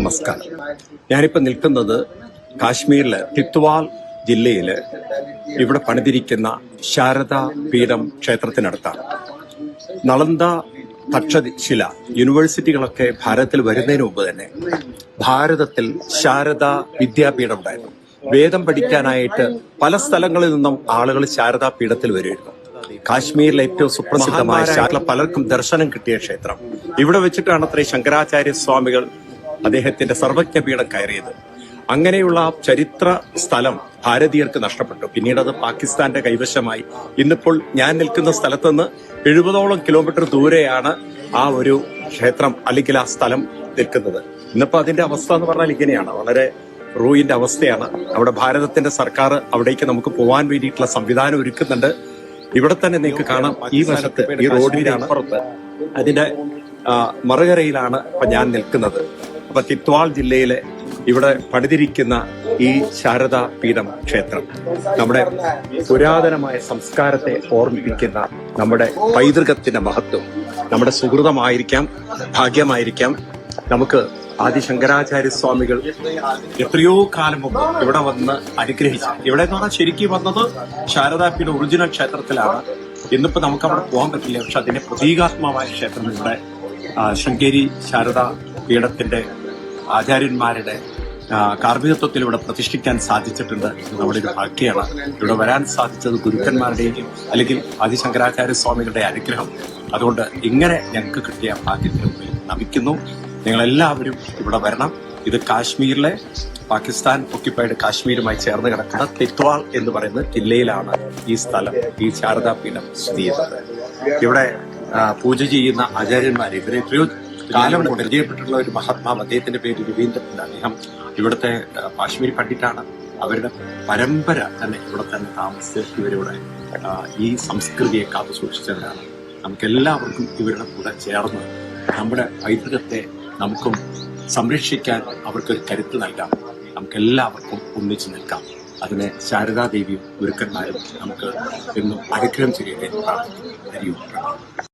നമസ്കാരം. ഞാനിപ്പോൾ നിൽക്കുന്നത് കാശ്മീരിലെ തിത്വാൽ ജില്ലയില് ഇവിടെ പണിതിരിക്കുന്ന ശാരദാ പീഠം ക്ഷേത്രത്തിനടുത്താണ്. നളന്ദ തക്ഷശില യൂണിവേഴ്സിറ്റികളൊക്കെ ഭാരതത്തിൽ വരുന്നതിന് മുമ്പ് തന്നെ ഭാരതത്തിൽ ശാരദാ വിദ്യാപീഠം ഉണ്ടായിരുന്നു. വേദം പഠിക്കാനായിട്ട് പല സ്ഥലങ്ങളിൽ നിന്നും ആളുകൾ ശാരദാ പീഠത്തിൽ വരുമായിരുന്നു. കാശ്മീരിലെ ഏറ്റവും സുപ്രസിദ്ധമായ പലർക്കും ദർശനം കിട്ടിയ ക്ഷേത്രം ഇവിടെ വെച്ചിട്ടാണ് അത്രേ ശങ്കരാചാര്യ സ്വാമികൾ അദ്ദേഹത്തിന്റെ സർവജ്ഞപീഠം കയറിയത്. അങ്ങനെയുള്ള ചരിത്ര സ്ഥലം ഭാരതീയർക്ക് നഷ്ടപ്പെട്ടു. പിന്നീട് അത് പാകിസ്ഥാന്റെ കൈവശമായി. ഇന്നിപ്പോൾ ഞാൻ നിൽക്കുന്ന സ്ഥലത്ത് നിന്ന് 70ഓളം കിലോമീറ്റർ ദൂരെയാണ് ആ ഒരു ക്ഷേത്രം അല്ലെങ്കിൽ ആ സ്ഥലം നിൽക്കുന്നത്. ഇന്നിപ്പോ അതിന്റെ അവസ്ഥ എന്ന് പറഞ്ഞാൽ ഇങ്ങനെയാണ്, വളരെ റൂയിന്റെ അവസ്ഥയാണ്. അവിടെ ഭാരതത്തിന്റെ സർക്കാർ അവിടേക്ക് നമുക്ക് പോകാൻ വേണ്ടിയിട്ടുള്ള സംവിധാനം ഒരുക്കുന്നുണ്ട്. ഇവിടെ തന്നെ നിങ്ങൾക്ക് കാണാം, ഈ വശത്ത് ഈ റോഡിലാണ്, അതിന്റെ മറുകരയിലാണ് ഇപ്പൊ ഞാൻ നിൽക്കുന്നത്. അപ്പൊ തിത്വാൽ ജില്ലയിലെ ഇവിടെ പണിതിരിക്കുന്ന ഈ ശാരദാ പീഠം ക്ഷേത്രം നമ്മുടെ പുരാതനമായ സംസ്കാരത്തെ ഓർമ്മിപ്പിക്കുന്ന നമ്മുടെ പൈതൃകത്തിന്റെ മഹത്വം, നമ്മുടെ സുഹൃതമായിരിക്കാം, ഭാഗ്യമായിരിക്കാം. നമുക്ക് ആദി ശങ്കരാചാര്യ സ്വാമികൾ എത്രയോ കാലം മുമ്പ് ഇവിടെ വന്ന് അനുഗ്രഹിച്ചു. ഇവിടെ എന്ന് പറഞ്ഞാൽ ശരിക്കും വന്നത് ശാരദാപീഠ ഒറിജിനൽ ക്ഷേത്രത്തിലാണ്. ഇന്നിപ്പോ നമുക്ക് അവിടെ പോകാൻ പറ്റില്ല. പക്ഷെ അതിന്റെ പ്രതീകാത്മകമായ ക്ഷേത്രം ഇവിടെ ശൃംഗേരി ശാരദാ പീഠത്തിന്റെ ആചാര്യന്മാരുടെ കാർമ്മികത്വത്തിൽ ഇവിടെ പ്രതിഷ്ഠിക്കാൻ സാധിച്ചിട്ടുണ്ട്. നമ്മുടെ ഒരു ഭാഗ്യമാണ്. ഇവിടെ വരാൻ സാധിച്ചത് ഗുരുക്കന്മാരുടെയും അല്ലെങ്കിൽ ആദിശങ്കരാചാര്യ സ്വാമികളുടെ അനുഗ്രഹം. അതുകൊണ്ട് ഇങ്ങനെ ഞങ്ങൾക്ക് കിട്ടിയ ഭാഗ്യത്തിന് മുമ്പിൽ നമിക്കുന്നു. നിങ്ങളെല്ലാവരും ഇവിടെ വരണം. ഇത് കാശ്മീരിലെ പാകിസ്ഥാൻ ഒക്യുപ്പൈഡ് കാശ്മീരുമായി ചേർന്ന് കിടക്കുന്ന തിത്വാൽ എന്ന് പറയുന്ന ജില്ലയിലാണ് ഈ സ്ഥലം, ഈ ശാരദാ പീഠം സ്ഥിതി ചെയ്യുന്നത്. ഇവിടെ പൂജ ചെയ്യുന്ന ആചാര്യന്മാർ ഇവരെ എത്രയോ കാലം പരിചയപ്പെട്ടിട്ടുള്ള ഒരു മഹാത്മാവ്, അദ്ദേഹത്തിന്റെ പേര് രവീന്ദ്രൻ. അദ്ദേഹം ഇവിടുത്തെ കാശ്മീരി പണ്ഡിറ്റാണ്. അവരുടെ പരമ്പര തന്നെ ഇവിടെ തന്നെ താമസിച്ച് ഇവരിവിടെ ഈ സംസ്കൃതിയെ കാത്തു സൂക്ഷിച്ചവരാണ്. നമുക്കെല്ലാവർക്കും ഇവരുടെ കൂടെ ചേർന്ന് നമ്മുടെ പൈതൃകത്തെ നമുക്കും സംരക്ഷിക്കാൻ അവർക്കൊരു കരുത്ത് നൽകാം. നമുക്കെല്ലാവർക്കും ഒന്നിച്ചു നിൽക്കാം. അതിനെ ശാരദാദേവിയും ഗുരുക്കന്മാരും നമുക്ക് എന്നും അനുഗ്രഹം ചെയ്യട്ടെ.